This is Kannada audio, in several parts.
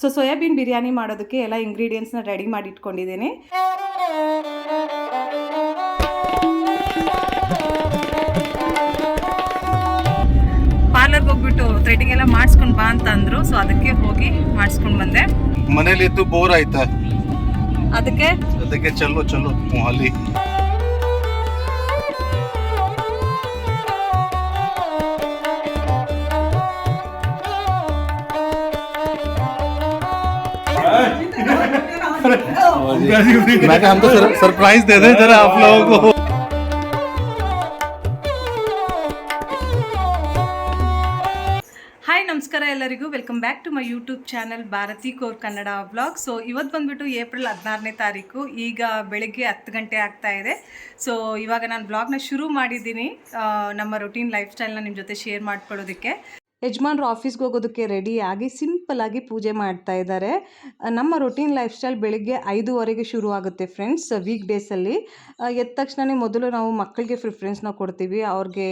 ಸೊ ಸೋಯಾಬೀನ್ ಬಿರಿಯಾನಿ ಮಾಡೋದಕ್ಕೆ ಎಲ್ಲ ಇಂಗ್ರೀಡಿಯೆಂಟ್ಸ್ನ ರೆಡಿ ಮಾಡಿ ಇಟ್ಕೊಂಡಿದ್ದೀನಿ. ಪಾರ್ಲರ್ಗೆ ಹೋಗ್ಬಿಟ್ಟು ಥ್ರೆಡಿಂಗ್ ಎಲ್ಲ ಮಾಡಿಸ್ಕೊಂಡು ಬಾ ಅಂತ ಅಂದ್ರು. ಸೊ ಅದಕ್ಕೆ ಹೋಗಿ ಮಾಡಿಸ್ಕೊಂಡು ಬಂದೆ. ಮನೇಲಿ ಇದ್ದು ಬೋರ್ ಆಯ್ತಾ, ಅದಕ್ಕೆ ಚಲೋ ಅಲ್ಲಿ हम तो सरप्राइज दे दें जरा आप लोगों को. ಹಾಯ್ ನಮಸ್ಕಾರ ಎಲ್ಲರಿಗೂ, welcome back to my YouTube channel Bharati core Kannada vlog. So ಇವತ್ತು ಬಂದುಬಿಟ್ಟು ಏಪ್ರಿಲ್ 16ನೇ ತಾರೀಕು. ಈಗ ಬೆಳಗ್ಗೆ 10 ಗಂಟೆ ಆಗ್ತಾ ಇದೆ. ಸೊ ಇವಾಗ ನಾನು ಬ್ಲಾಗ್ನ ಶುರು ಮಾಡಿದ್ದೀನಿ, ನಮ್ಮ ರೊಟೀನ್ ಲೈಫ್ ಸ್ಟೈಲ್ನ ನಿಮ್ಮ ಜೊತೆ ಶೇರ್ ಮಾಡ್ಕೊಳ್ಳೋದಕ್ಕೆ. ಯಜಮಾನ್ರು ಆಫೀಸ್ಗೆ ಹೋಗೋದಕ್ಕೆ ರೆಡಿಯಾಗಿ ಸಿಂಪಲ್ಲಾಗಿ ಪೂಜೆ ಮಾಡ್ತಾ ಇದ್ದಾರೆ. ನಮ್ಮ ರೊಟೀನ್ ಲೈಫ್ ಸ್ಟೈಲ್ ಬೆಳಿಗ್ಗೆ 5:15ಗೆ ಶುರು ಆಗುತ್ತೆ ಫ್ರೆಂಡ್ಸ್, ವೀಕ್ ಡೇಸಲ್ಲಿ. ಎದ್ದ ತಕ್ಷಣ ಮೊದಲು ನಾವು ಮಕ್ಕಳಿಗೆ ಪ್ರಿಫರೆನ್ಸ್ನ ಕೊಡ್ತೀವಿ. ಅವ್ರಿಗೆ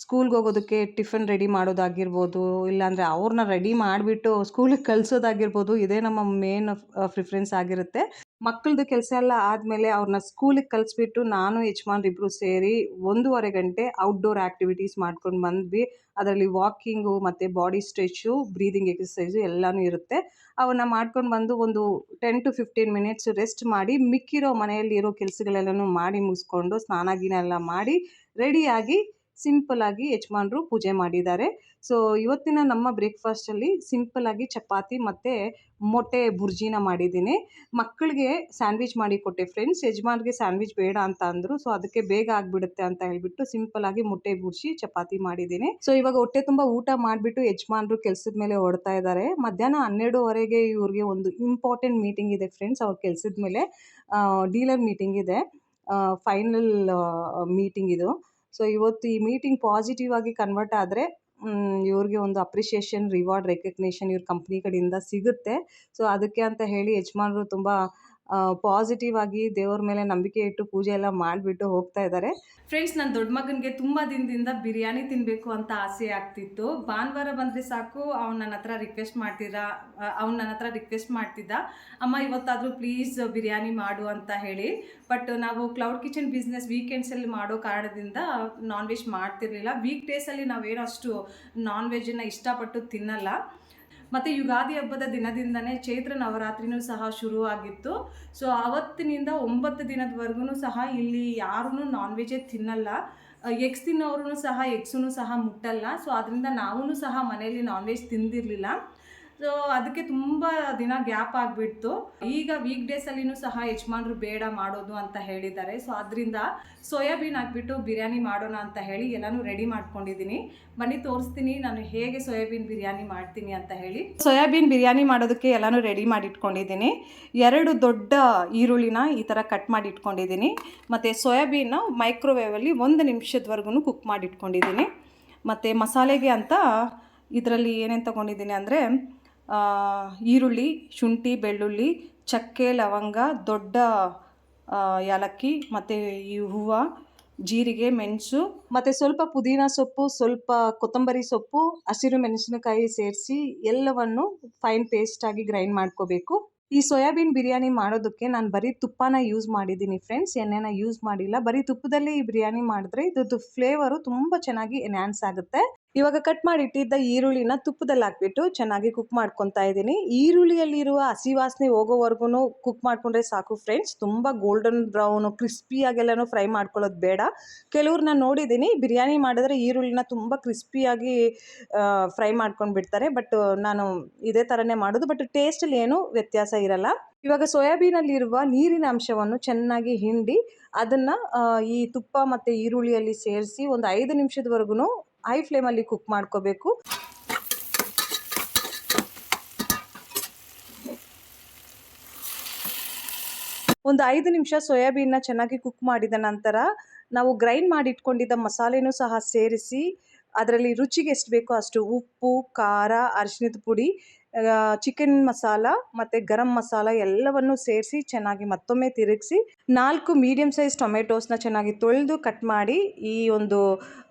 ಸ್ಕೂಲ್ಗೆ ಹೋಗೋದಕ್ಕೆ ಟಿಫನ್ ರೆಡಿ ಮಾಡೋದಾಗಿರ್ಬೋದು, ಇಲ್ಲಾಂದರೆ ಅವ್ರನ್ನ ರೆಡಿ ಮಾಡಿಬಿಟ್ಟು ಸ್ಕೂಲಿಗೆ ಕಳಿಸೋದಾಗಿರ್ಬೋದು, ಇದೇ ನಮ್ಮ ಮೇನ್ ಪ್ರಿಫರೆನ್ಸ್ ಆಗಿರುತ್ತೆ. ಮಕ್ಕಳದ್ದು ಕೆಲಸ ಎಲ್ಲ ಆದಮೇಲೆ ಅವ್ರನ್ನ ಸ್ಕೂಲಿಗೆ ಕಳಿಸ್ಬಿಟ್ಟು ನಾನು ಯಜಮಾನ್ರಿಬ್ಬರು ಸೇರಿ 1:15 ಗಂಟೆ ಔಟ್ಡೋರ್ ಆ್ಯಕ್ಟಿವಿಟೀಸ್ ಮಾಡ್ಕೊಂಡು ಬಂದ್ವಿ. ಅದರಲ್ಲಿ ವಾಕಿಂಗು ಮತ್ತು ಬಾಡಿ ಸ್ಟ್ರೆಚ್ಚು, ಬ್ರೀದಿಂಗ್ ಎಕ್ಸಸೈಸು ಎಲ್ಲನೂ ಇರುತ್ತೆ. ಅವನ್ನ ಮಾಡ್ಕೊಂಡು ಬಂದು ಒಂದು 10 to 15 ಮಿನಿಟ್ಸ್ ರೆಸ್ಟ್ ಮಾಡಿ, ಮಿಕ್ಕಿರೋ ಮನೆಯಲ್ಲಿರೋ ಕೆಲಸಗಳೆಲ್ಲನೂ ಮಾಡಿ ಮುಗಿಸ್ಕೊಂಡು ಸ್ನಾನ ಗಿನ ಎಲ್ಲ ಮಾಡಿ ರೆಡಿಯಾಗಿ ಸಿಂಪಲ್ಲಾಗಿ ಯಜಮಾನ್ರು ಪೂಜೆ ಮಾಡಿದ್ದಾರೆ. ಸೊ ಇವತ್ತಿನ ನಮ್ಮ ಬ್ರೇಕ್ಫಾಸ್ಟಲ್ಲಿ ಸಿಂಪಲ್ಲಾಗಿ ಚಪಾತಿ ಮತ್ತು ಮೊಟ್ಟೆ ಬುರ್ಜಿನ ಮಾಡಿದ್ದೀನಿ. ಮಕ್ಕಳಿಗೆ ಸ್ಯಾಂಡ್ವಿಚ್ ಮಾಡಿ ಕೊಟ್ಟೆ ಫ್ರೆಂಡ್ಸ್. ಯಜಮಾನ್ರಿಗೆ ಸ್ಯಾಂಡ್ವಿಚ್ ಬೇಡ ಅಂತ ಅಂದರು. ಸೊ ಅದಕ್ಕೆ ಬೇಗ ಆಗಿಬಿಡುತ್ತೆ ಅಂತ ಹೇಳಿಬಿಟ್ಟು ಸಿಂಪಲ್ಲಾಗಿ ಮೊಟ್ಟೆ ಬುರ್ಜಿ ಚಪಾತಿ ಮಾಡಿದ್ದೀನಿ. ಸೊ ಇವಾಗ ಹೊಟ್ಟೆ ತುಂಬ ಊಟ ಮಾಡಿಬಿಟ್ಟು ಯಜಮಾನ್ರು ಕೆಲಸದ ಮೇಲೆ ಹೊರಡ್ತಾ ಇದ್ದಾರೆ. ಮಧ್ಯಾಹ್ನ 12:15ಗೆ ಇವ್ರಿಗೆ ಒಂದು ಇಂಪಾರ್ಟೆಂಟ್ ಮೀಟಿಂಗ್ ಇದೆ ಫ್ರೆಂಡ್ಸ್. ಅವ್ರ ಕೆಲಸದ ಮೇಲೆ ಡೀಲರ್ ಮೀಟಿಂಗ್ ಇದೆ, ಫೈನಲ್ ಮೀಟಿಂಗ್ ಇದು. ಸೊ ಇವತ್ತು ಈ ಮೀಟಿಂಗ್ ಪಾಸಿಟಿವ್ ಆಗಿ ಕನ್ವರ್ಟ್ ಆದರೆ ಇವ್ರಿಗೆ ಒಂದು ಅಪ್ರಿಷಿಯೇಷನ್, ರಿವಾರ್ಡ್, ರೆಕಗ್ನೇಷನ್ ಇವ್ರ ಕಂಪ್ನಿ ಕಡೆಯಿಂದ ಸಿಗುತ್ತೆ. ಸೊ ಅದಕ್ಕೆ ಅಂತ ಹೇಳಿ ಯಜಮಾನರು ತುಂಬ ಪಾಸಿಟಿವ್ ಆಗಿ ದೇವ್ರ ಮೇಲೆ ನಂಬಿಕೆ ಇಟ್ಟು ಪೂಜೆ ಎಲ್ಲ ಮಾಡಿಬಿಟ್ಟು ಹೋಗ್ತಾ ಇದ್ದಾರೆ. ಫ್ರೆಂಡ್ಸ್, ನನ್ನ ದೊಡ್ಡ ಮಗನಿಗೆ ತುಂಬ ದಿನದಿಂದ ಬಿರಿಯಾನಿ ತಿನ್ನಬೇಕು ಅಂತ ಆಸೆ ಆಗ್ತಿತ್ತು. ಭಾನುವಾರ ಬಂದರೆ ಸಾಕು ಅವ್ನು ನನ್ನ ಹತ್ರ ರಿಕ್ವೆಸ್ಟ್ ಮಾಡ್ತಿದ್ದ, ಅಮ್ಮ ಇವತ್ತಾದರೂ ಪ್ಲೀಸ್ ಬಿರಿಯಾನಿ ಮಾಡು ಅಂತ ಹೇಳಿ. ಬಟ್ ನಾವು ಕ್ಲೌಡ್ ಕಿಚನ್ ಬಿಸ್ನೆಸ್ ವೀಕೆಂಡ್ಸಲ್ಲಿ ಮಾಡೋ ಕಾರಣದಿಂದ ನಾನ್ ವೆಜ್ ಮಾಡ್ತಿರ್ಲಿಲ್ಲ. ವೀಕ್ ಡೇಸಲ್ಲಿ ನಾವೇನೋ ಅಷ್ಟು ನಾನ್ ವೆಜ್ಜನ್ನು ಇಷ್ಟಪಟ್ಟು ತಿನ್ನಲ್ಲ. ಮತ್ತು ಯುಗಾದಿ ಹಬ್ಬದ ದಿನದಿಂದನೇ ಚೈತ್ರ ನವರಾತ್ರಿನೂ ಸಹ ಶುರುವಾಗಿತ್ತು. ಸೊ ಆವತ್ತಿನಿಂದ 9 ದಿನದವರೆಗೂ ಸಹ ಇಲ್ಲಿ ಯಾರೂ ನಾನ್ ವೆಜ್ಜೇ ತಿನ್ನಲ್ಲ. ಎಗ್ಸ್ ತಿನ್ನೋರು ಸಹ ಎಗ್ಸೂ ಸಹ ಮುಟ್ಟಲ್ಲ. ಸೊ ಅದರಿಂದ ನಾವೂ ಸಹ ಮನೆಯಲ್ಲಿ ನಾನ್ ವೆಜ್ ತಿಂದಿರಲಿಲ್ಲ. ಸೊ ಅದಕ್ಕೆ ತುಂಬ ದಿನ ಗ್ಯಾಪ್ ಆಗಿಬಿಡ್ತು. ಈಗ ವೀಕ್ ಡೇಸಲ್ಲಿನೂ ಸಹ ಯಜಮಾನ್ರು ಬೇಡ ಮಾಡೋದು ಅಂತ ಹೇಳಿದ್ದಾರೆ. ಸೊ ಅದರಿಂದ ಸೋಯಾಬೀನ್ ಹಾಕ್ಬಿಟ್ಟು ಬಿರಿಯಾನಿ ಮಾಡೋಣ ಅಂತ ಹೇಳಿ ಎಲ್ಲನೂ ರೆಡಿ ಮಾಡ್ಕೊಂಡಿದ್ದೀನಿ. ಬನ್ನಿ ತೋರಿಸ್ತೀನಿ ನಾನು ಹೇಗೆ ಸೋಯಾಬೀನ್ ಬಿರಿಯಾನಿ ಮಾಡ್ತೀನಿ ಅಂತ ಹೇಳಿ. ಸೋಯಾಬೀನ್ ಬಿರಿಯಾನಿ ಮಾಡೋದಕ್ಕೆ ಎಲ್ಲನೂ ರೆಡಿ ಮಾಡಿ ಇಟ್ಕೊಂಡಿದ್ದೀನಿ. 2 ದೊಡ್ಡ ಈರುಳ್ಳಿನ ಈ ಥರ ಕಟ್ ಮಾಡಿ ಇಟ್ಕೊಂಡಿದ್ದೀನಿ. ಮತ್ತು ಸೋಯಾಬೀನ್ನ ಮೈಕ್ರೋವೇವಲ್ಲಿ 1 ನಿಮಿಷದವರೆಗೂ ಕುಕ್ ಮಾಡಿ ಇಟ್ಕೊಂಡಿದ್ದೀನಿ. ಮತ್ತು ಮಸಾಲೆಗೆ ಅಂತ ಇದರಲ್ಲಿ ಏನೇನು ತೊಗೊಂಡಿದ್ದೀನಿ ಅಂದರೆ ಈರುಳ್ಳಿ, ಶುಂಠಿ, ಬೆಳ್ಳುಳ್ಳಿ, ಚಕ್ಕೆ, ಲವಂಗ, ದೊಡ್ಡ ಏಲಕ್ಕಿ, ಮತ್ತು ಈ ಹೂವು, ಜೀರಿಗೆ, ಮೆಣಸು, ಮತ್ತು ಸ್ವಲ್ಪ ಪುದೀನ ಸೊಪ್ಪು, ಸ್ವಲ್ಪ ಕೊತ್ತಂಬರಿ ಸೊಪ್ಪು, ಹಸಿರು ಮೆಣಸಿನಕಾಯಿ ಸೇರಿಸಿ ಎಲ್ಲವನ್ನು ಫೈನ್ ಪೇಸ್ಟಾಗಿ ಗ್ರೈಂಡ್ ಮಾಡ್ಕೋಬೇಕು. ಈ ಸೋಯಾಬೀನ್ ಬಿರಿಯಾನಿ ಮಾಡೋದಕ್ಕೆ ನಾನು ಬರೀ ತುಪ್ಪನ ಯೂಸ್ ಮಾಡಿದ್ದೀನಿ ಫ್ರೆಂಡ್ಸ್, ಎಣ್ಣೆನ ಯೂಸ್ ಮಾಡಿಲ್ಲ. ಬರೀ ತುಪ್ಪದಲ್ಲೇ ಈ ಬಿರಿಯಾನಿ ಮಾಡಿದ್ರೆ ಇದ್ರದ್ದು ಫ್ಲೇವರು ತುಂಬ ಚೆನ್ನಾಗಿ ಎನ್ಹ್ಯಾನ್ಸ್ ಆಗುತ್ತೆ. ಇವಾಗ ಕಟ್ ಮಾಡಿ ಇಟ್ಟಿದ್ದ ಈರುಳ್ಳಿನ ತುಪ್ಪದಲ್ಲಿ ಹಾಕ್ಬಿಟ್ಟು ಚೆನ್ನಾಗಿ ಕುಕ್ ಮಾಡ್ಕೊತಾ ಇದ್ದೀನಿ. ಈರುಳ್ಳಿಯಲ್ಲಿರುವ ಹಸಿ ವಾಸನೆ ಹೋಗೋವರೆಗೂ ಕುಕ್ ಮಾಡ್ಕೊಂಡ್ರೆ ಸಾಕು ಫ್ರೆಂಡ್ಸ್. ತುಂಬ ಗೋಲ್ಡನ್ ಬ್ರೌನು ಕ್ರಿಸ್ಪಿಯಾಗೆಲ್ಲನೂ ಫ್ರೈ ಮಾಡ್ಕೊಳ್ಳೋದು ಬೇಡ. ಕೆಲವ್ರನ್ನ ನೋಡಿದ್ದೀನಿ ಬಿರಿಯಾನಿ ಮಾಡಿದ್ರೆ ಈರುಳ್ಳಿನ ತುಂಬ ಕ್ರಿಸ್ಪಿಯಾಗಿ ಫ್ರೈ ಮಾಡ್ಕೊಂಡು ಬಿಡ್ತಾರೆ. ಬಟ್ ನಾನು ಇದೇ ಥರನೇ ಮಾಡೋದು. ಬಟ್ ಟೇಸ್ಟಲ್ಲಿ ಏನೂ ವ್ಯತ್ಯಾಸ ಇರಲ್ಲ. ಇವಾಗ ಸೋಯಾಬೀನಲ್ಲಿರುವ ನೀರಿನ ಅಂಶವನ್ನು ಚೆನ್ನಾಗಿ ಹಿಂಡಿ ಅದನ್ನು ಈ ತುಪ್ಪ ಮತ್ತು ಈರುಳ್ಳಿಯಲ್ಲಿ ಸೇರಿಸಿ ಒಂದು 5 ನಿಮಿಷದವರೆಗೂ ಹೈ ಫ್ಲೇಮಲ್ಲಿ ಕುಕ್ ಮಾಡ್ಕೋಬೇಕು. ಒಂದು 5 ನಿಮಿಷ ಸೋಯಾಬೀನ್ನ ಚೆನ್ನಾಗಿ ಕುಕ್ ಮಾಡಿದ ನಂತರ ನಾವು ಗ್ರೈಂಡ್ ಮಾಡಿ ಇಟ್ಕೊಂಡಿದ್ದ ಮಸಾಲೆನೂ ಸಹ ಸೇರಿಸಿ ಅದರಲ್ಲಿ ರುಚಿಗೆ ಎಷ್ಟು ಬೇಕೋ ಅಷ್ಟು ಉಪ್ಪು, ಖಾರ, ಅರಿಶಿಣದ ಪುಡಿ, ಚಿಕನ್ ಮಸಾಲ ಮತ್ತು ಗರಂ ಮಸಾಲ ಎಲ್ಲವನ್ನು ಸೇರಿಸಿ ಚೆನ್ನಾಗಿ ಮತ್ತೊಮ್ಮೆ ತಿರುಗಿಸಿ 4 ಮೀಡಿಯಮ್ ಸೈಜ್ ಟೊಮೆಟೋಸ್ನ ಚೆನ್ನಾಗಿ ತೊಳೆದು ಕಟ್ ಮಾಡಿ ಈ ಒಂದು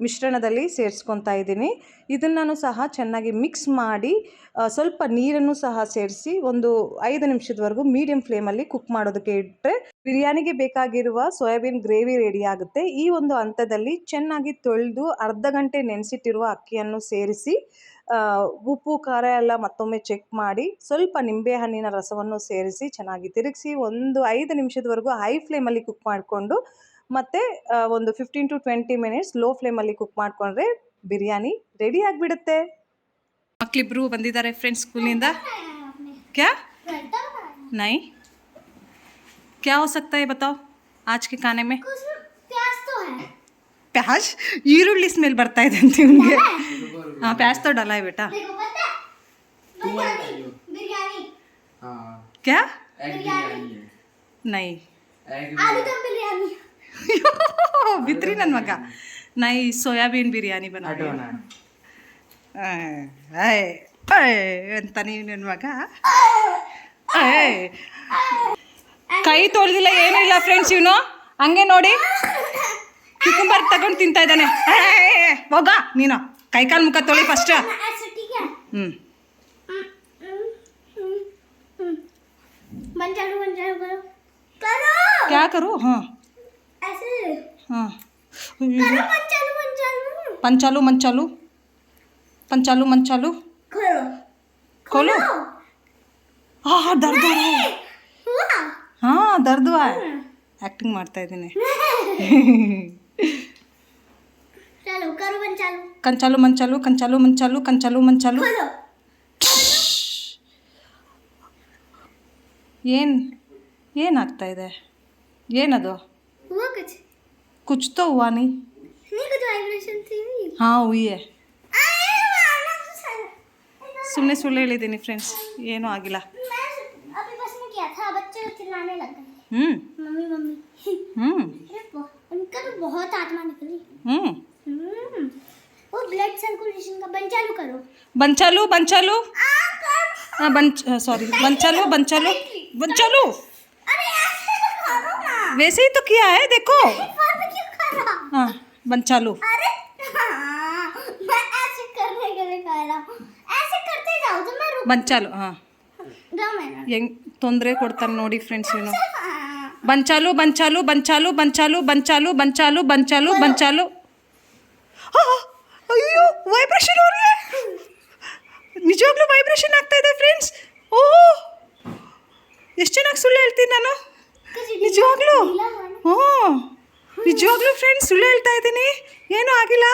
ಮಿಶ್ರಣದಲ್ಲಿ ಸೇರಿಸ್ಕೊತಾ ಇದ್ದೀನಿ. ಇದನ್ನು ಸಹ ಚೆನ್ನಾಗಿ ಮಿಕ್ಸ್ ಮಾಡಿ ಸ್ವಲ್ಪ ನೀರನ್ನು ಸಹ ಸೇರಿಸಿ ಒಂದು 5 ನಿಮಿಷದವರೆಗೂ ಮೀಡಿಯಂ ಫ್ಲೇಮಲ್ಲಿ ಕುಕ್ ಮಾಡೋದಕ್ಕೆ ಇಟ್ಟರೆ ಬಿರಿಯಾನಿಗೆ ಬೇಕಾಗಿರುವ ಸೋಯಾಬೀನ್ ಗ್ರೇವಿ ರೆಡಿ ಆಗುತ್ತೆ. ಈ ಒಂದು ಹಂತದಲ್ಲಿ ಚೆನ್ನಾಗಿ ತೊಳೆದು ಅರ್ಧ ಗಂಟೆ ನೆನೆಸಿಟ್ಟಿರುವ ಅಕ್ಕಿಯನ್ನು ಸೇರಿಸಿ ಉಪ್ಪು ಖಾರ ಎಲ್ಲ ಮತ್ತೊಮ್ಮೆ ಚೆಕ್ ಮಾಡಿ ಸ್ವಲ್ಪ ನಿಂಬೆಹಣ್ಣಿನ ರಸವನ್ನು ಸೇರಿಸಿ ಚೆನ್ನಾಗಿ ತಿರುಗಿಸಿ ಒಂದು 5 ನಿಮಿಷದವರೆಗೂ ಹೈ ಫ್ಲೇಮಲ್ಲಿ ಕುಕ್ ಮಾಡಿಕೊಂಡು ಮತ್ತು ಒಂದು 15 to 20 ಮಿನಿಟ್ಸ್ ಲೋ ಫ್ಲೇಮಲ್ಲಿ ಕುಕ್ ಮಾಡಿಕೊಂಡ್ರೆ ಬಿರಿಯಾನಿ ರೆಡಿ ಆಗಿಬಿಡುತ್ತೆ. ಮಕ್ಕಳಿಬ್ರು ಬಂದಿದ್ದಾರೆ ಫ್ರೆಂಡ್ಸ್ ಸ್ಕೂಲಿಂದ. ಕ್ಯಾ ನೈ क्या हो सकता है बताओ आज के खाने में? प्याज तो है. प्याज ಈರುಳ್ಳಿ ಸ್ಮೆಲ್ ಬರ್ತಾ ಇದೆ ಅಂತ ಇವನಿಗೆ. हाँ प्याज तो डाला है बेटा. देखो पता है बिरयानी बिरयानी क्या? एग बिरयानी है. नहीं एग आलू दम बिरयानी. बित्री ನನ್ನ ಮಗ. नहीं सोयाबीन बिरयानी बना रही हटोना. ಅಂತ ನೀವು ನನ್ನ ಮಗ. ಕೈ ತೊಳೆದಿಲ್ಲ ಏನೂ ಇಲ್ಲ ಫ್ರೆಂಡ್ಸ್. ಇವನು ಹಂಗೆ ನೋಡಿ ಕ್ಯುಕುಂಬರ್ ತಗೊಂಡು ತಿಂತಾ ಇದ್ದಾನೆ. ಹೋಗ ನೀನು ಕೈಕಾಲು ಮುಖ ತೊಳಿ ಫಸ್ಟ್. ऐसे ठीक है. ಹ್ಞೂ बन चालू करो करो क्या करूँ? हाँ ऐसे हाँ करो बन चालू पंचालू मंचालू पंचालू मंचालू खोलो खोलो. हाँ दर्द हो रहा है. हुआ हाँ दर्द हुआ है. ಆ್ಯಕ್ಟಿಂಗ್ ಮಾಡ್ತಾ ಇದ್ದೀನಿ. चलो करो बन चालू ಕಂಚಾಲು ಮಂಚಾಲು ಕಂಚಾಲು ಮಂಚಾಲು ಕಂಚಾಲು ಮಂಚಾಲು. खोलो ಏನಾಗ್ತಾ ಇದೆ? ಏನದು? हुआ कुछ ಕುಚ್ ತೋ ಹುವಾ ನೀ. नहीं कुछ वाइब्रेशन थी. ಹಾಂ ಹುಯ್ಯೆ. ಸುಮ್ಮನೆ ಸುಳ್ಳು ಹೇಳಿದ್ದೀನಿ ಫ್ರೆಂಡ್ಸ್, ಏನೂ ಆಗಿಲ್ಲ. मैं अभी बस में किया था बच्चे चिल्लाने लग गए ಹ್ಞೂ मम्मी मम्मी. ಹ್ಞೂ उनका तो बहुत आत्मा निकली. ಹ್ಞೂ वो ब्लड सर्कुलेशन का बन चालू करो. ಬಂಚಾಲು ಬಂಚಾಲು सॉरी बंचालू बंचालू बंचालू. अरे ऐसे तो करो ना. वैसे ही तो किया है देखो. बार में क्यों कर रहा? हाँ बंचालू. अरे हाँ, मैं ऐसे करने के लिए कह रहा हूँ. ऐसे करते जाओ तो मैं रुक ಬಂಚಾಲು. ಹಾಂ जाऊँ मैंने. ಹೆಂಗ್ ತೊಂದರೆ ಕೊಡ್ತಾನೆ ನೋಡಿ ಫ್ರೆಂಡ್ಸ್ ಇವನು. हाँ. ಬಂಚಾಲು ಬಂಚಾಲು ಬಂಚಾಲು ಬಂಚಾಲು ಬಂಚಾಲು ಬಂಚಾಲು ಬಂಚಾಲು ಬಂಚಾಲು. ಅಯ್ಯೋ ವೈಬ್ರೇಷನ್ हो रही है. ನಿಜವಾಗ್ಲೂ ವೈಬ್ರೇಷನ್ ಆಗ್ತಾ ಇದೆ ಫ್ರೆಂಡ್ಸ್. ಓ ಎಷ್ಟು ಚೆನ್ನಾಗಿ ಸುಳ್ಳು ಹೇಳ್ತೀನಿ ನಾನು. ನಿಜವಾಗ್ಲೂ ಹ್ಞೂ ನಿಜವಾಗ್ಲೂ ಫ್ರೆಂಡ್ಸ್ ಸುಳ್ಳು ಹೇಳ್ತಾ ಇದ್ದೀನಿ. ಏನೂ ಆಗಿಲ್ಲ.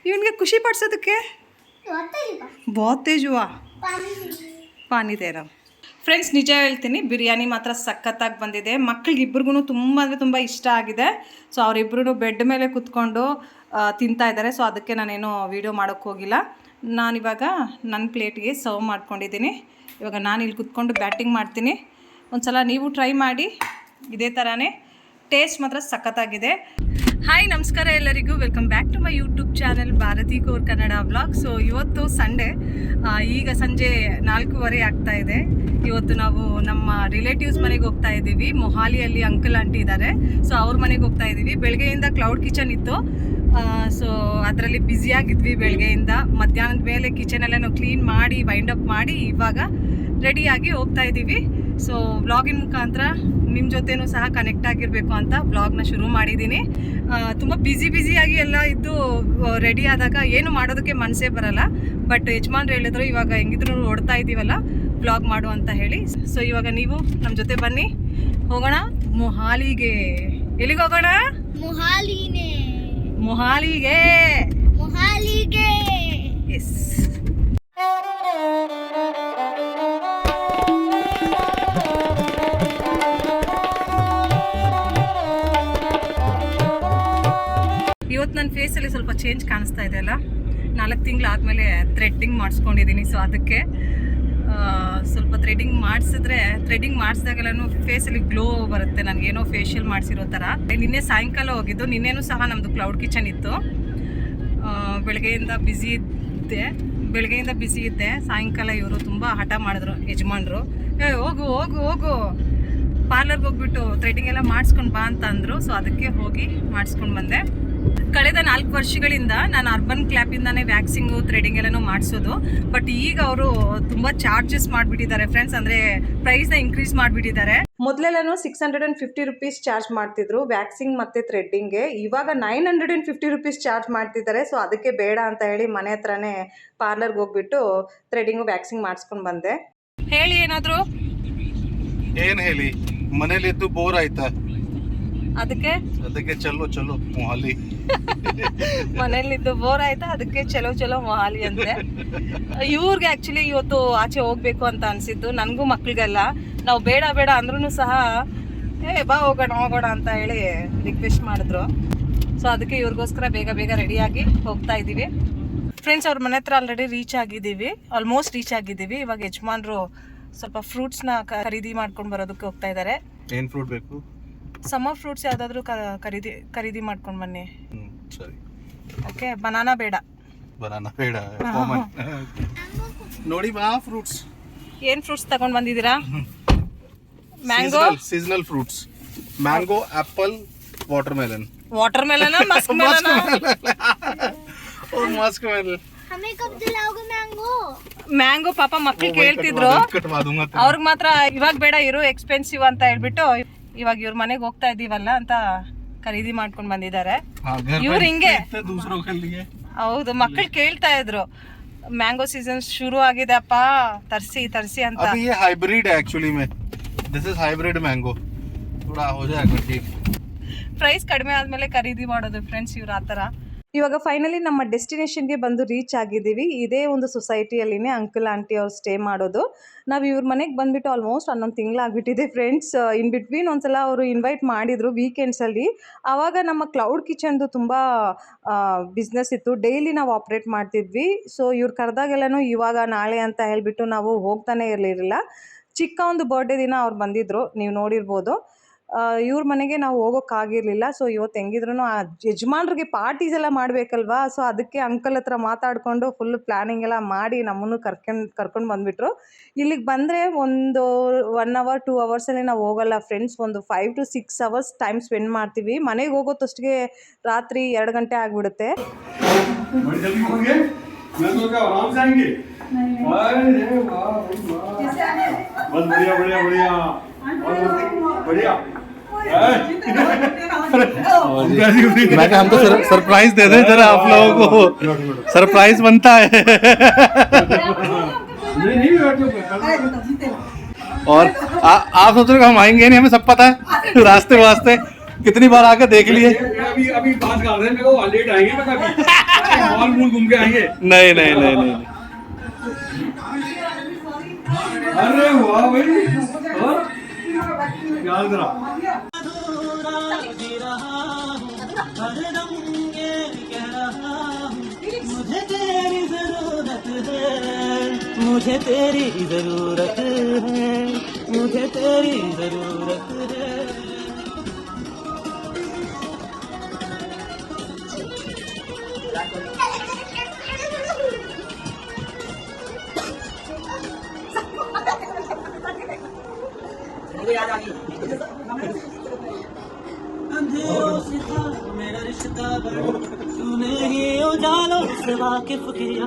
ಇವನಿಗೆ ಖುಷಿ ಪಡಿಸೋದಕ್ಕೆ बहुत तेज हुआ ಪಾನಿ ತೇರ. ಫ್ರೆಂಡ್ಸ್ ನಿಜ ಹೇಳ್ತೀನಿ, ಬಿರಿಯಾನಿ ಮಾತ್ರ ಸಖತ್ತಾಗಿ ಬಂದಿದೆ. ಮಕ್ಕಳಿಗಿಬ್ರಿಗೂ ತುಂಬ ಅಂದರೆ ತುಂಬ ಇಷ್ಟ ಆಗಿದೆ. ಸೊ ಅವರಿಬ್ಬರೂ ಬೆಡ್ ಮೇಲೆ ಕೂತ್ಕೊಂಡು ತಿಂತಾ ಇದ್ದಾರೆ. ಸೊ ಅದಕ್ಕೆ ನಾನೇನು ವೀಡಿಯೋ ಮಾಡೋಕ್ಕೆ ಹೋಗಿಲ್ಲ. ನಾನಿವಾಗ ನನ್ನ ಪ್ಲೇಟ್ಗೆ ಸರ್ವ್ ಮಾಡ್ಕೊಂಡಿದ್ದೀನಿ. ಇವಾಗ ನಾನು ಇಲ್ಲಿ ಕೂತ್ಕೊಂಡು ಬ್ಯಾಟಿಂಗ್ ಮಾಡ್ತೀನಿ. ಒಂದು ಸಲ ನೀವು ಟ್ರೈ ಮಾಡಿ, ಇದೇ ಥರನೇ ಟೇಸ್ಟ್ ಮಾತ್ರ ಸಖತ್ತಾಗಿದೆ. ಹಾಯ್ ನಮಸ್ಕಾರ ಎಲ್ಲರಿಗೂ, welcome back to my YouTube channel Bharati core Kannada vlog. So ಇವತ್ತು ಸಂಡೇ, ಈಗ ಸಂಜೆ 4:15 ಆಗ್ತಾ ಇದೆ. ಇವತ್ತು ನಾವು ನಮ್ಮ ರಿಲೇಟಿವ್ಸ್ ಮನೆಗೆ ಹೋಗ್ತಾ ಇದ್ದೀವಿ. ಮೊಹಾಲಿಯಲ್ಲಿ ಅಂಕಲ್ ಆಂಟಿ ಇದ್ದಾರೆ. ಸೊ ಅವ್ರ ಮನೆಗೆ ಹೋಗ್ತಾ ಇದ್ದೀವಿ. ಬೆಳಗ್ಗೆಯಿಂದ ಕ್ಲೌಡ್ ಕಿಚನ್ ಇತ್ತು. ಸೊ ಅದರಲ್ಲಿ ಬ್ಯುಸಿಯಾಗಿದ್ವಿ ಬೆಳಗ್ಗೆಯಿಂದ. ಮಧ್ಯಾಹ್ನದ ಮೇಲೆ ಕಿಚನೆಲ್ಲ ಕ್ಲೀನ್ ಮಾಡಿ ವೈಂಡ್ ಅಪ್ ಮಾಡಿ ಇವಾಗ ರೆಡಿಯಾಗಿ ಹೋಗ್ತಾ ಇದ್ದೀವಿ. ಸೊ ವ್ಲಾಗಿನ ಮುಖಾಂತರ ನಿಮ್ಮ ಜೊತೆನೂ ಸಹ ಕನೆಕ್ಟ್ ಆಗಿರಬೇಕು ಅಂತ ವ್ಲಾಗ್ನ ಶುರು ಮಾಡಿದ್ದೀನಿ. ತುಂಬ ಬ್ಯುಸಿಯಾಗಿ ಎಲ್ಲ ಇದ್ದು ರೆಡಿ ಆದಾಗ ಏನು ಮಾಡೋದಕ್ಕೆ ಮನಸ್ಸೇ ಬರಲ್ಲ. ಬಟ್ ಯಜಮಾನ್ರು ಹೇಳಿದ್ರು ಇವಾಗ ಹೆಂಗಿದ್ರು ಓಡ್ತಾ ಇದ್ದೀವಲ್ಲ ವ್ಲಾಗ್ ಮಾಡು ಅಂತ ಹೇಳಿ. ಸೊ ಇವಾಗ ನೀವು ನಮ್ಮ ಜೊತೆ ಬನ್ನಿ, ಹೋಗೋಣ ಮೊಹಾಲಿಗೆ. ಎಲ್ಲಿಗೆ ಹೋಗೋಣ? ಮೊಹಾಲಿಗೆ. ಎಸ್. ಇವತ್ತು ನನ್ನ ಫೇಸಲ್ಲಿ ಸ್ವಲ್ಪ ಚೇಂಜ್ ಕಾಣಿಸ್ತಾ ಇದೆ ಅಲ್ಲ. 4 ತಿಂಗಳಾದಮೇಲೆ ಥ್ರೆಡ್ಡಿಂಗ್ ಮಾಡಿಸ್ಕೊಂಡಿದ್ದೀನಿ. ಸೊ ಅದಕ್ಕೆ ಸ್ವಲ್ಪ ಥ್ರೆಡ್ಡಿಂಗ್ ಮಾಡಿಸಿದಾಗೆಲ್ಲೂ ಫೇಸಲ್ಲಿ ಗ್ಲೋ ಬರುತ್ತೆ. ನನಗೇನೋ ಫೇಶಿಯಲ್ ಮಾಡಿಸಿರೋ ಥರ. ನಿನ್ನೆ ಸಾಯಂಕಾಲ ಹೋಗಿದ್ದು. ನಿನ್ನೆನೂ ಸಹ ನಮ್ಮದು ಕ್ಲೌಡ್ ಕಿಚನ್ ಇತ್ತು. ಬೆಳಗ್ಗೆಯಿಂದ ಬ್ಯುಸಿ ಇದ್ದೆ. ಬೆಳಗ್ಗೆಯಿಂದ ಬ್ಯುಸಿ ಇದ್ದೆ. ಸಾಯಂಕಾಲ ಇವರು ತುಂಬ ಹಠ ಮಾಡಿದ್ರು ಯಜಮಾನ್ರು. ಹೋಗು ಹೋಗು ಹೋಗು ಪಾರ್ಲರ್ಗೆ ಹೋಗ್ಬಿಟ್ಟು ಥ್ರೆಡಿಂಗ್ ಎಲ್ಲ ಮಾಡಿಸ್ಕೊಂಡು ಬಾ ಅಂತ ಅಂದರು. ಸೊ ಅದಕ್ಕೆ ಹೋಗಿ ಮಾಡಿಸ್ಕೊಂಡು ಬಂದೆ. ಕಳೆದ 4 ವರ್ಷಗಳಿಂದ ನಾನು ಅರ್ಬನ್ ಕ್ಲಾಪಿಂದಾನೇ ವ್ಯಾಕ್ಸಿಂಗು ಥ್ರೆಡಿಂಗ್ ಎಲ್ಲನೂ ಮಾಡಿಸೋದು. ಬಟ್ ಈಗ ಅವರು ತುಂಬ ಚಾರ್ಜಸ್ ಮಾಡಿಬಿಟ್ಟಿದ್ದಾರೆ ಫ್ರೆಂಡ್ಸ್, ಅಂದರೆ ಪ್ರೈಸ್ನ ಇನ್ಕ್ರೀಸ್ ಮಾಡಿಬಿಟ್ಟಿದ್ದಾರೆ. ಮೊದಲೆಲ್ಲನೂ 650 ರುಪೀಸ್ ಚಾರ್ಜ್ ಮಾಡ್ತಿದ್ರು ವ್ಯಾಕ್ಸಿಂಗ್ ಮತ್ತು ಥ್ರೆಡ್ಡಿಂಗ್ಗೆ. ಇವಾಗ 950 ರುಪೀಸ್ ಚಾರ್ಜ್ ಮಾಡ್ತಿದ್ದಾರೆ. ಸೊ ಅದಕ್ಕೆ ಬೇಡ ಅಂತ ಹೇಳಿ ಮನೆ ಹತ್ರನೇ ಪಾರ್ಲರ್ಗೆ ಹೋಗ್ಬಿಟ್ಟು ಥ್ರೆಡಿಂಗು ವ್ಯಾಕ್ಸಿಂಗ್ ಮಾಡಿಸ್ಕೊಂಡು ಬಂದೆ. ಹೇಳಿ ಏನಾದರೂ. ಏನ್ ಹೇಳಿ, ಮನೇಲಿದ್ದು ಬೋರ್ ಆಯ್ತಾ, ಅದಕ್ಕೆ ಚಲೋ ಚಲೋ ಮೊಹಾಲಿ. ಮನೇಲಿದ್ದು ಬೋರ್ ಆಯ್ತಾ, ಅದಕ್ಕೆ ಚಲೋ ಚಲೋ ಮೊಹಾಲಿ ಅಂತೆ. ಇವ್ರಿಗೆ ಆ್ಯಕ್ಚುಲಿ ಇವತ್ತು ಆಚೆ ಹೋಗ್ಬೇಕು ಅಂತ ಅನಿಸಿದ್ದು, ನನಗೂ ಮಕ್ಳಿಗೆಲ್ಲ. ನಾವು ಬೇಡ ಬೇಡ ಅಂದ್ರೂ ಸಹ ಬಾ ಹೋಗೋಣ ಅಂತ ಹೇಳಿ ರಿಕ್ವೆಸ್ಟ್ ಮಾಡಿದ್ರು. ಸೊ ಅದಕ್ಕೆ ಇವ್ರಿಗೋಸ್ಕರ ಬೇಗ ಬೇಗ ರೆಡಿಯಾಗಿ ಹೋಗ್ತಾ ಇದ್ದೀವಿ ಫ್ರೆಂಡ್ಸ್. ಅವ್ರ ಮನೆ ಹತ್ರ ಆಲ್ರೆಡಿ ಆಲ್ಮೋಸ್ಟ್ ರೀಚ್ ಆಗಿದ್ದೀವಿ. ಇವಾಗ ಯಜಮಾನ್ರು ಸ್ವಲ್ಪ ಫ್ರೂಟ್ಸ್ನ ಖರೀದಿ ಮಾಡ್ಕೊಂಡು ಬರೋದಕ್ಕೆ ಹೋಗ್ತಾ ಇದ್ದಾರೆ. ಏನ್ ಫ್ರೂಟ್ ಬೇಕು? ಸಮ್ಮರ್ ಫ್ರೂಟ್ಸ್ ಯಾವುದಾದ್ರೂ ಖರೀದಿ ಮಾಡ್ಕೊಂಡು ಬನ್ನಿ. ಸರಿ, ಓಕೆ. ಬನಾನಾ ಬೇಡ. ನೋಡಿ ಬಾ ಫ್ರೂಟ್ಸ್. ಏನು ಫ್ರೂಟ್ಸ್ ತಗೊಂಡು ಬಂದಿದ್ದೀರಾ? Mango, seasonal fruits. Mango, apple, watermelon. Muskmelon. Muskmelon. हमें कब दिलाओगे मैंगो? ಮ್ಯಾಂಗೋ ಪಾಪ ಮಕ್ಳು ಕೇಳ್ತಿದ್ರು. ಅವ್ರಿಗೆ ಮಾತ್ರ ಇವಾಗ ಬೇಡ ಇರು, ಎಕ್ಸ್ಪೆನ್ಸಿವ್ ಅಂತ ಹೇಳ್ಬಿಟ್ಟು ಇವಾಗ ಇವ್ರ ಮನೆಗೆ ಹೋಗ್ತಾ ಇದೀವಲ್ಲ ಅಂತ ಖರೀದಿ ಮಾಡ್ಕೊಂಡು ಬಂದಿದ್ದಾರೆ. ಇವ್ರು ಹಿಂಗೆ ಹೌದು, ಮಕ್ಳು ಕೇಳ್ತಾ ಇದ್ರು ಮ್ಯಾಂಗೋ ಸೀಸನ್ ಶುರು ಆಗಿದೆ ಅಪ್ಪ, ತರ್ಸಿ ಅಂತ. ಹೈಬ್ರಿಡ್ ಆಕ್ಚುಲಿ ಮೇ ದಿಸ್ ಇಸ್ ಹೈಬ್ರಿಡ್ ಮ್ಯಾಂಗೋ, ಥೋಡಾ ಹೋ ಜಾಯೇಗಾ ಠೀಕ್. ಪ್ರೈಸ್ ಕಡಿಮೆ ಆದ್ಮೇಲೆ ಖರೀದಿ ಮಾಡೋದು ಫ್ರೆಂಡ್ಸ್ ಇವ್ರ ಆ ಥರ. ಇವಾಗ ಫೈನಲಿ ನಮ್ಮ ಡೆಸ್ಟಿನೇಷನ್ಗೆ ಬಂದು ರೀಚ್ ಆಗಿದ್ದೀವಿ. ಇದೇ ಒಂದು ಸೊಸೈಟಿಯಲ್ಲಿನೇ ಅಂಕಲ್ ಆಂಟಿ ಅವ್ರು ಸ್ಟೇ ಮಾಡೋದು. ನಾವು ಇವ್ರ ಮನೆಗೆ ಬಂದುಬಿಟ್ಟು ಆಲ್ಮೋಸ್ಟ್ 11 ತಿಂಗಳಾಗ್ಬಿಟ್ಟಿದೆ ಫ್ರೆಂಡ್ಸ್. ಇನ್ ಬಿಟ್ವೀನ್ ಒಂದ್ಸಲ ಅವರು ಇನ್ವೈಟ್ ಮಾಡಿದರು ವೀಕೆಂಡ್ಸಲ್ಲಿ. ಆವಾಗ ನಮ್ಮ ಕ್ಲೌಡ್ ಕಿಚನ್ದು ತುಂಬ ಬಿಸ್ನೆಸ್ ಇತ್ತು, ಡೈಲಿ ನಾವು ಆಪ್ರೇಟ್ ಮಾಡ್ತಿದ್ವಿ. ಸೊ ಇವ್ರು ಕರೆದಾಗೆಲ್ಲನೂ ಇವಾಗ ನಾಳೆ ಅಂತ ಹೇಳಿಬಿಟ್ಟು ನಾವು ಹೋಗ್ತಾನೆ ಇರಲಿಲ್ಲ. ಚಿಕ್ಕ ಒಂದು ಬರ್ಡೇ ದಿನ ಅವ್ರು ಬಂದಿದ್ದರು, ನೀವು ನೋಡಿರ್ಬೋದು. ಇವ್ರ ಮನೆಗೆ ನಾವು ಹೋಗೋಕ್ಕಾಗಿರಲಿಲ್ಲ. ಸೊ ಇವತ್ತು ಹೆಂಗಿದ್ರು ಆ ಯಜಮಾನ್ರಿಗೆ ಪಾರ್ಟೀಸ್ ಎಲ್ಲ ಮಾಡಬೇಕಲ್ವಾ. ಸೊ ಅದಕ್ಕೆ ಅಂಕಲ್ ಹತ್ರ ಮಾತಾಡಿಕೊಂಡು ಫುಲ್ ಪ್ಲ್ಯಾನಿಂಗ್ ಎಲ್ಲ ಮಾಡಿ ನಮ್ಮನ್ನು ಕರ್ಕೊಂಡು ಬಂದುಬಿಟ್ರು. ಇಲ್ಲಿಗೆ ಬಂದರೆ ಒಂದು 1 ಅವರ್ 2 ಅವರ್ಸಲ್ಲಿ ನಾವು ಹೋಗಲ್ಲ ಫ್ರೆಂಡ್ಸ್. ಒಂದು 5 to 6 ಅವರ್ಸ್ ಟೈಮ್ ಸ್ಪೆಂಡ್ ಮಾಡ್ತೀವಿ. ಮನೆಗೆ ಹೋಗೋತಷ್ಟಿಗೆ ರಾತ್ರಿ 2 ಗಂಟೆ ಆಗಿಬಿಡುತ್ತೆ. मैं कहा हम तो सरप्राइज दे दें जरा आप लोगों को, सरप्राइज बनता है. और आप सोच रहे हो हम आएंगे नहीं, हमें सब पता है. रास्ते वास्ते कितनी बार आकर देख लिए. अभी बात कर रहे हैं, मेरे को लेट आएंगे, मैं कभी मॉल मूल घूम के आएंगे. नहीं. अरे वाह भाई, और याद करा मुझे तेरी जरूरत है, मुझे तेरी जरूरत है. अंधेरों से था मेरा रिश्ता बड़ा, तूने ही उजालों से वाकिफ किया.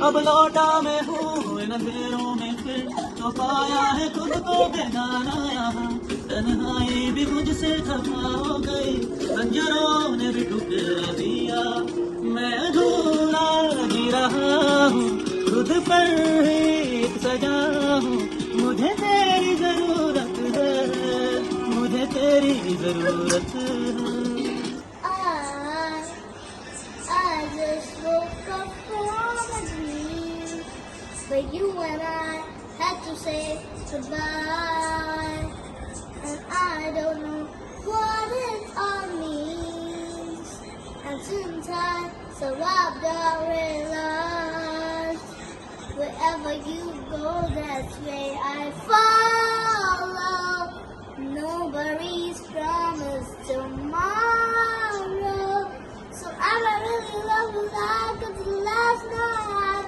अब लौटा मैं हूँ इन अंधेरों में फिर, तो पाया है खुद को बेगाना यहाँ. तन्हाई भी मुझसे खफा हो गई, बंजरों ने भी ठुकरा दिया. मैं अधूरा जी रहा हूँ, खुद पर ही एक सजा हूँ. मुझे तेरी जरूरत है, मुझे तेरी जरूरत है. I just woke up from a dream, but you and I had to say goodbye, and I don't know what it all means. And since I survived, I realized wherever you go, that's where I follow. Nobody's promised tomorrow, so I really love you like it's the last night.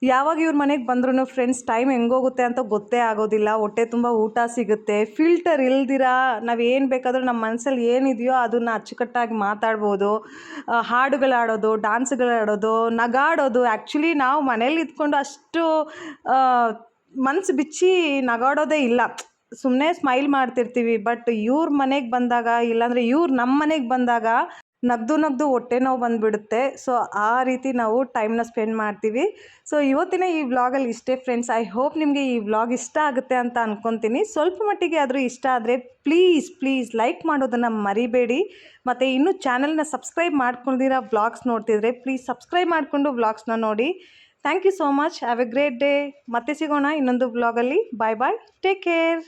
ಯಾವಾಗ ಇವ್ರ ಮನೆಗೆ ಬಂದ್ರೂ ಫ್ರೆಂಡ್ಸ್ ಟೈಮ್ ಹೆಂಗೋಗುತ್ತೆ ಅಂತ ಗೊತ್ತೇ ಆಗೋದಿಲ್ಲ. ಹೊಟ್ಟೆ ತುಂಬ ಊಟ ಸಿಗುತ್ತೆ, ಫಿಲ್ಟರ್ ಇಲ್ದಿರ ನಾವೇನು ಬೇಕಾದರೂ ನಮ್ಮ ಮನಸ್ಸಲ್ಲಿ ಏನಿದೆಯೋ ಅದನ್ನು ಅಚ್ಚುಕಟ್ಟಾಗಿ ಮಾತಾಡ್ಬೋದು. ಹಾಡುಗಳಾಡೋದು, ಡ್ಯಾನ್ಸ್ಗಳಾಡೋದು, ನಗಾಡೋದು. ಆ್ಯಕ್ಚುಲಿ ನಾವು ಮನೇಲಿ ಇದ್ಕೊಂಡು ಅಷ್ಟು ಮನಸ್ಸು ಬಿಚ್ಚಿ ನಗಾಡೋದೇ ಇಲ್ಲ, ಸುಮ್ಮನೆ ಸ್ಮೈಲ್ ಮಾಡ್ತಿರ್ತೀವಿ. ಬಟ್ ಇವ್ರ ಮನೆಗೆ ಬಂದಾಗ, ಇಲ್ಲಾಂದರೆ ಇವ್ರು ನಮ್ಮ ಮನೆಗೆ ಬಂದಾಗ ನಗ್ದು ಹೊಟ್ಟೆ ನೋವು ಬಂದುಬಿಡುತ್ತೆ. ಸೊ ಆ ರೀತಿ ನಾವು ಟೈಮ್ನ ಸ್ಪೆಂಡ್ ಮಾಡ್ತೀವಿ. ಸೊ ಇವತ್ತಿನ ಈ ವ್ಲಾಗಲ್ಲಿ ಇಷ್ಟೇ ಫ್ರೆಂಡ್ಸ್. ಐ ಹೋಪ್ ನಿಮಗೆ ಈ ವ್ಲಾಗ್ ಇಷ್ಟ ಆಗುತ್ತೆ ಅಂತ ಅಂದ್ಕೊತೀನಿ. ಸ್ವಲ್ಪ ಮಟ್ಟಿಗೆ ಆದರೂ ಇಷ್ಟ ಆದರೆ ಪ್ಲೀಸ್ ಲೈಕ್ ಮಾಡೋದನ್ನು ಮರಿಬೇಡಿ. ಮತ್ತು ಇನ್ನೂ ಚಾನಲ್ನ ಸಬ್ಸ್ಕ್ರೈಬ್ ಮಾಡ್ಕೊಂಡಿರೋ ವ್ಲಾಗ್ಸ್ ನೋಡ್ತಿದ್ರೆ ಪ್ಲೀಸ್ ಸಬ್ಸ್ಕ್ರೈಬ್ ಮಾಡಿಕೊಂಡು ವ್ಲಾಗ್ಸ್ನ ನೋಡಿ. Thank you so much. Have a great day. ಮತ್ತೆ ಸಿಗೋಣ ಇನ್ನೊಂದು ವ್ಲಾಗಲ್ಲಿ. Bye take care.